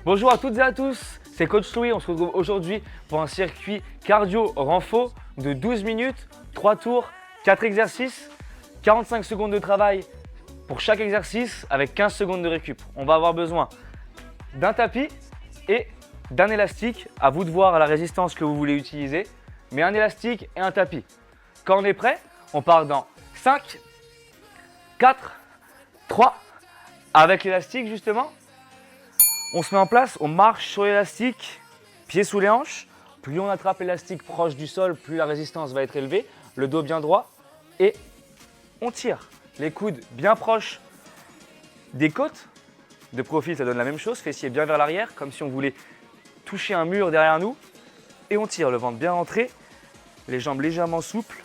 Bonjour à toutes et à tous, c'est Coach Louis. On se retrouve aujourd'hui pour un circuit cardio renfo de 12 minutes, 3 tours, 4 exercices, 45 secondes de travail pour chaque exercice avec 15 secondes de récup. On va avoir besoin d'un tapis et d'un élastique. À vous de voir la résistance que vous voulez utiliser, mais un élastique et un tapis. Quand on est prêt, on part dans 5, 4, 3, avec l'élastique justement. On se met en place, on marche sur l'élastique, pieds sous les hanches. Plus on attrape l'élastique proche du sol, plus la résistance va être élevée. Le dos bien droit et on tire. Les coudes bien proches des côtes. De profil, ça donne la même chose. Fessiers bien vers l'arrière, comme si on voulait toucher un mur derrière nous. Et on tire, le ventre bien rentré, les jambes légèrement souples.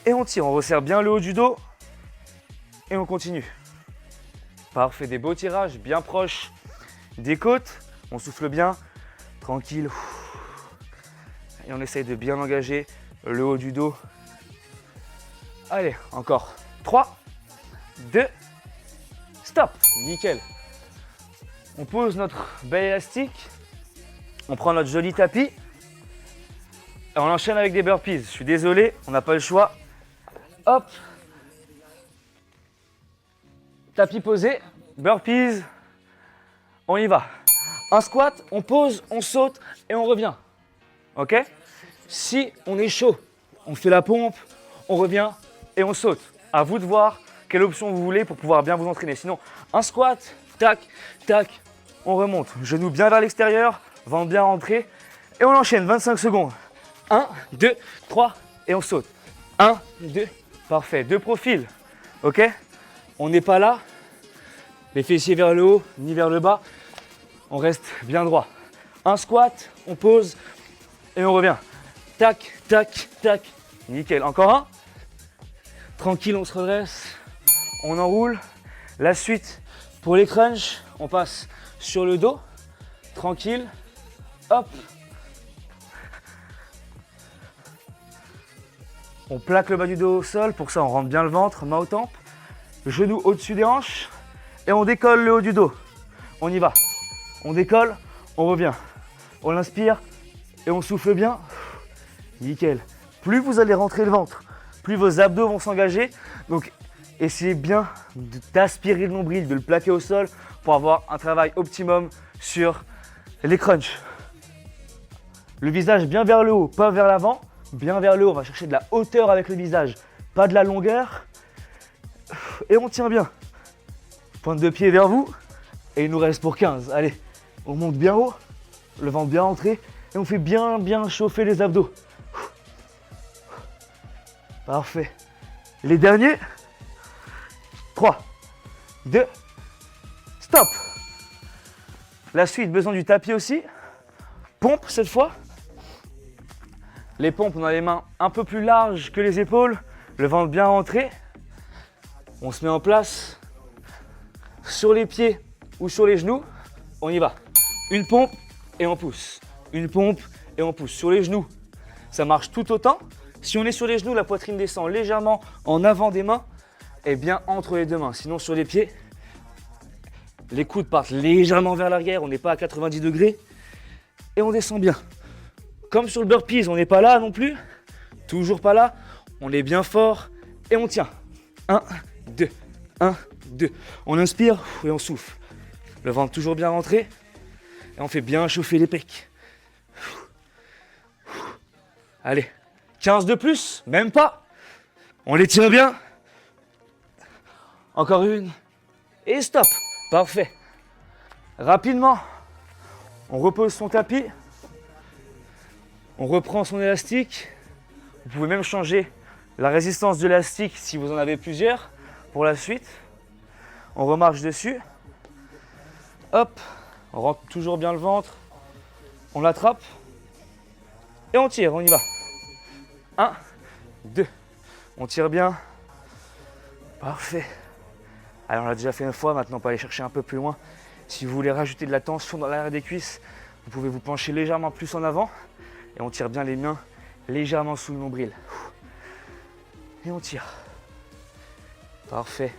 Et on tire, on resserre bien le haut du dos. Et on continue. Parfait, des beaux tirages bien proches des côtes. On souffle bien, tranquille. Et on essaye de bien engager le haut du dos. Allez, encore 3, 2, stop. Nickel. On pose notre bel élastique. On prend notre joli tapis. Et on enchaîne avec des burpees. Je suis désolé, on n'a pas le choix. Hop. Tapis posé, burpees, on y va. Un squat, on pose, on saute et on revient. Ok? Si on est chaud, on fait la pompe, on revient et on saute. À vous de voir quelle option vous voulez pour pouvoir bien vous entraîner. Sinon, un squat, tac, tac, on remonte. Genoux bien vers l'extérieur, ventre bien rentré et on enchaîne 25 secondes. 1, 2, 3 et on saute. 1, 2, parfait. Deux profils. Ok? On n'est pas là, les fessiers vers le haut ni vers le bas, on reste bien droit. Un squat, on pose et on revient. Tac, tac, tac, nickel. Encore un. Tranquille, on se redresse, on enroule. La suite pour les crunchs, on passe sur le dos, tranquille, hop. On plaque le bas du dos au sol, pour ça on rentre bien le ventre, main aux tempes. Genoux au-dessus des hanches et on décolle le haut du dos. On y va. On décolle, on revient. On inspire et on souffle bien. Nickel. Plus vous allez rentrer le ventre, plus vos abdos vont s'engager. Donc essayez bien d'aspirer le nombril, de le plaquer au sol pour avoir un travail optimum sur les crunchs. Le visage bien vers le haut, pas vers l'avant. Bien vers le haut, on va chercher de la hauteur avec le visage, pas de la longueur. Et on tient bien. Pointe de pied vers vous. Et il nous reste pour 15. Allez, on monte bien haut. Le ventre bien rentré. Et on fait bien chauffer les abdos. Parfait. Les derniers. 3, 2, stop. La suite, besoin du tapis aussi. Pompe cette fois. Les pompes, on a les mains un peu plus larges que les épaules. Le ventre bien rentré. On se met en place sur les pieds ou sur les genoux. On y va. Une pompe et on pousse. Une pompe et on pousse. Sur les genoux, ça marche tout autant. Si on est sur les genoux, la poitrine descend légèrement en avant des mains et bien entre les deux mains. Sinon, sur les pieds, les coudes partent légèrement vers l'arrière. On n'est pas à 90 degrés et on descend bien. Comme sur le burpees, on n'est pas là non plus. Toujours pas là. On est bien fort et on tient. 1, 2, 1, 2. On inspire et on souffle. Le ventre toujours bien rentré. Et on fait bien chauffer les pecs. Allez, 15 de plus, même pas. On les tient bien. Encore une. Et stop. Parfait. Rapidement, on repose son tapis. On reprend son élastique. Vous pouvez même changer la résistance de l'élastique si vous en avez plusieurs. Pour la suite, on remarche dessus. Hop, on rentre toujours bien le ventre. On l'attrape. Et on tire, on y va. 1, 2. On tire bien. Parfait. Allez, on l'a déjà fait une fois, maintenant on peut aller chercher un peu plus loin. Si vous voulez rajouter de la tension dans l'arrière des cuisses, vous pouvez vous pencher légèrement plus en avant. Et on tire bien les mains légèrement sous le nombril. Et on tire. Parfait.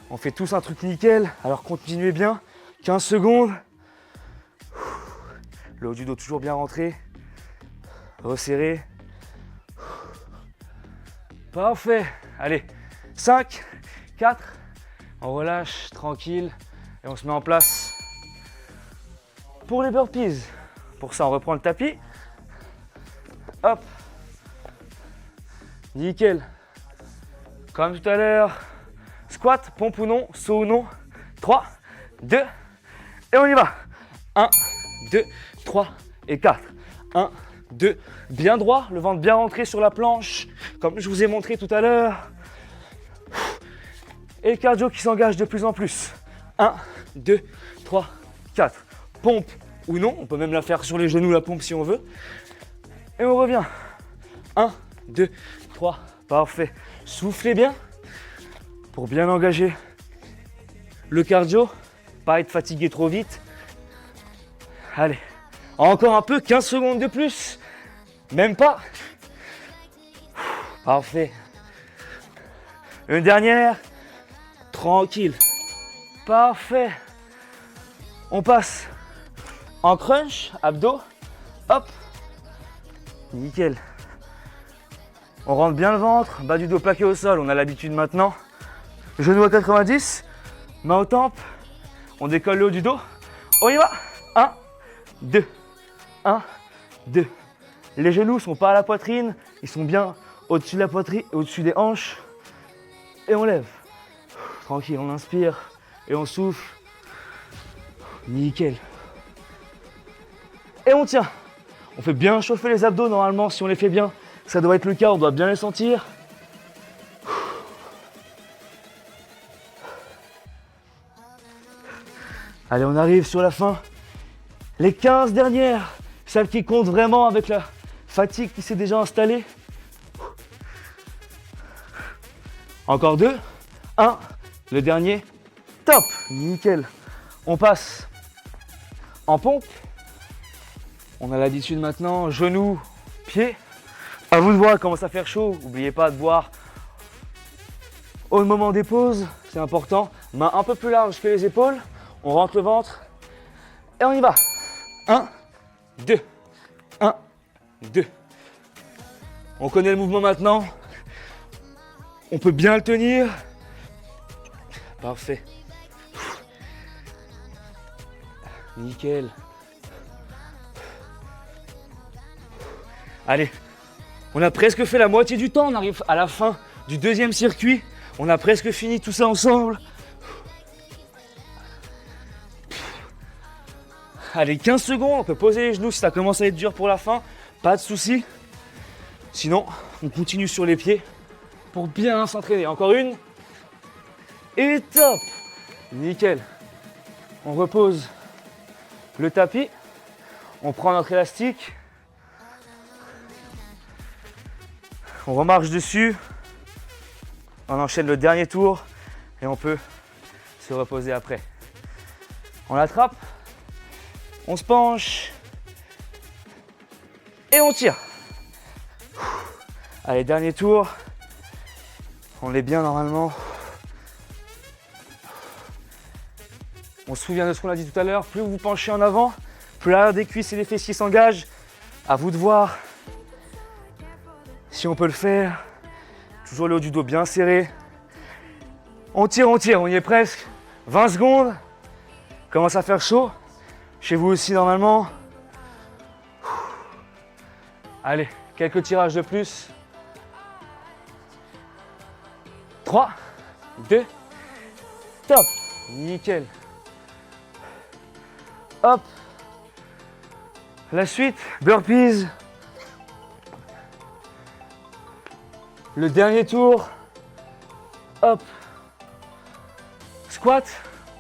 On fait tous un truc nickel, alors continuez bien. 15 secondes. Le haut du dos toujours bien rentré. Resserré. Parfait. Allez, 5, 4. On relâche, tranquille. Et on se met en place pour les burpees. Pour ça, on reprend le tapis. Hop. Nickel. Comme tout à l'heure. Squat, pompe ou non, saut ou non. 3, 2, et on y va. 1, 2, 3 et 4. 1, 2, bien droit, le ventre bien rentré sur la planche, comme je vous ai montré tout à l'heure. Et le cardio qui s'engage de plus en plus. 1, 2, 3, 4. Pompe ou non, on peut même la faire sur les genoux, la pompe si on veut. Et on revient. 1, 2, 3, parfait. Soufflez bien pour bien engager le cardio, pas être fatigué trop vite. Allez, encore un peu, 15 secondes de plus. Même pas. Parfait. Une dernière. Tranquille. Parfait. On passe en crunch, abdos. Hop. Nickel. On rentre bien le ventre, bas du dos plaqué au sol, on a l'habitude maintenant. Genou à 90, main aux tempes. On décolle le haut du dos. On y va. 1, 2, 1, 2. Les genoux ne sont pas à la poitrine, ils sont bien au-dessus de la poitrine, au-dessus des hanches. Et on lève. Tranquille, on inspire et on souffle. Nickel. Et on tient. On fait bien chauffer les abdos normalement si on les fait bien. Ça doit être le cas, on doit bien les sentir. Allez, on arrive sur la fin. Les 15 dernières, celles qui comptent vraiment avec la fatigue qui s'est déjà installée. Encore 2. 1. Le dernier. Top. Nickel. On passe en pompe. On a l'habitude maintenant, genoux, pieds. À vous de voir, commence à faire chaud. N'oubliez pas de boire au moment des pauses, c'est important. Main un peu plus large que les épaules. On rentre le ventre et on y va. 1, 2, 1, 2. On connaît le mouvement maintenant. On peut bien le tenir. Parfait. Nickel. Allez, on a presque fait la moitié du temps. On arrive à la fin du deuxième circuit. On a presque fini tout ça ensemble. Allez, 15 secondes, on peut poser les genoux si ça commence à être dur pour la fin, pas de souci. Sinon, on continue sur les pieds pour bien s'entraîner. Encore une. Et top. Nickel. On repose le tapis. On prend notre élastique. On remarche dessus. On enchaîne le dernier tour et on peut se reposer après. On l'attrape. On se penche et on tire. Allez, dernier tour. On est bien normalement. On se souvient de ce qu'on a dit tout à l'heure. Plus vous penchez en avant, plus l'arrière des cuisses et des fessiers s'engagent. À vous de voir si on peut le faire. Toujours le haut du dos bien serré. On tire, on y est presque. 20 secondes. Commence à faire chaud. Chez vous aussi normalement. Allez, quelques tirages de plus. 3, 2, top. Nickel. Hop. La suite, burpees. Le dernier tour. Hop. Squat,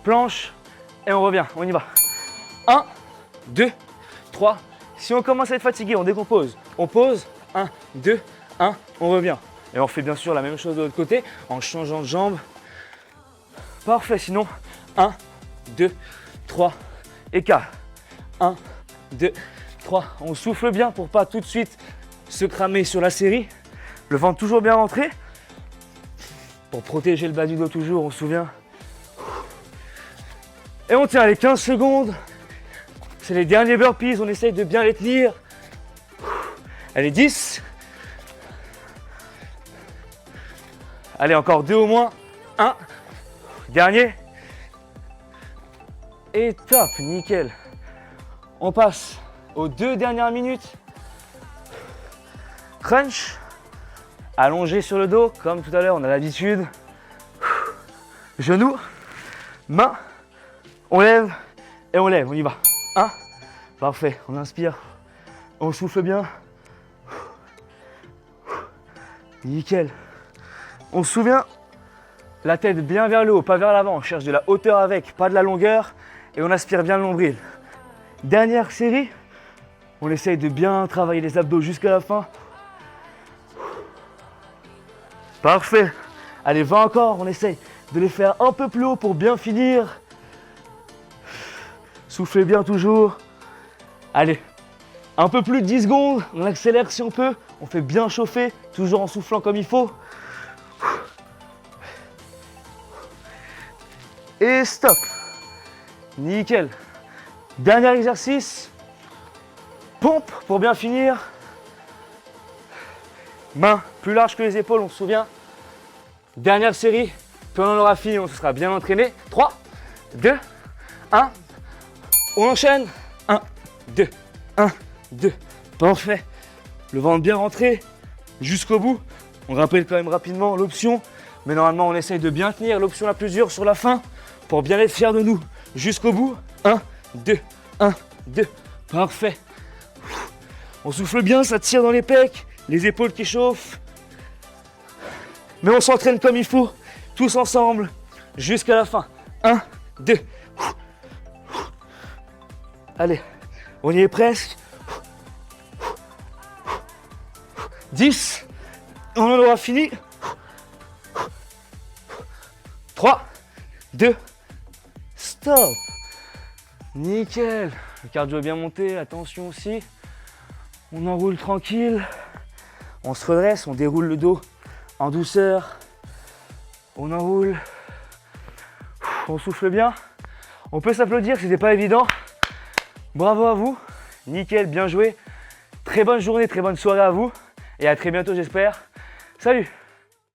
planche et on revient. On y va. 1, 2, 3. Si on commence à être fatigué, on décompose. On pose. 1, 2, 1, on revient. Et on refait bien sûr la même chose de l'autre côté en changeant de jambe. Parfait. Sinon, 1, 2, 3 et 4. 1, 2, 3. On souffle bien pour pas tout de suite se cramer sur la série. Le ventre toujours bien rentré. Pour protéger le bas du dos toujours, on se souvient. Et on tient les 15 secondes. C'est les derniers burpees, on essaye de bien les tenir. Allez, 10. Allez, encore 2 au moins. 1. Dernier. Et top, nickel. On passe aux 2 dernières minutes. Crunch. Allongé sur le dos, comme tout à l'heure, on a l'habitude. Genoux, main, on lève et on lève, on y va. 1, parfait, on inspire, on souffle bien. Nickel. On se souvient, la tête bien vers le haut, pas vers l'avant, on cherche de la hauteur avec, pas de la longueur, et on aspire bien le nombril. Dernière série, on essaye de bien travailler les abdos jusqu'à la fin. Parfait. Allez, 20 encore, on essaye de les faire un peu plus haut pour bien finir. Soufflez bien toujours. Allez, un peu plus de 10 secondes, on accélère si on peut. On fait bien chauffer, toujours en soufflant comme il faut. Et stop. Nickel. Dernier exercice. Pompe pour bien finir. Main plus large que les épaules, on se souvient. Dernière série, puis on en aura fini, on se sera bien entraîné. 3, 2, 1. On enchaîne. 1, 2, 1, 2. Parfait. Le ventre bien rentré jusqu'au bout. On rappelle quand même rapidement l'option. Mais normalement, on essaye de bien tenir l'option la plus dure sur la fin pour bien être fier de nous. Jusqu'au bout. 1, 2, 1, 2. Parfait. On souffle bien, ça tire dans les pecs. Les épaules qui chauffent. Mais on s'entraîne comme il faut. Tous ensemble. Jusqu'à la fin. 1, 2. Allez. On y est presque. 10. On en aura fini. 3, 2. Stop. Nickel. Le cardio est bien monté. Attention aussi. On enroule tranquille. On se redresse, on déroule le dos en douceur. On enroule. On souffle bien. On peut s'applaudir, c'était pas évident. Bravo à vous. Nickel, bien joué. Très bonne journée, très bonne soirée à vous. Et à très bientôt, j'espère. Salut!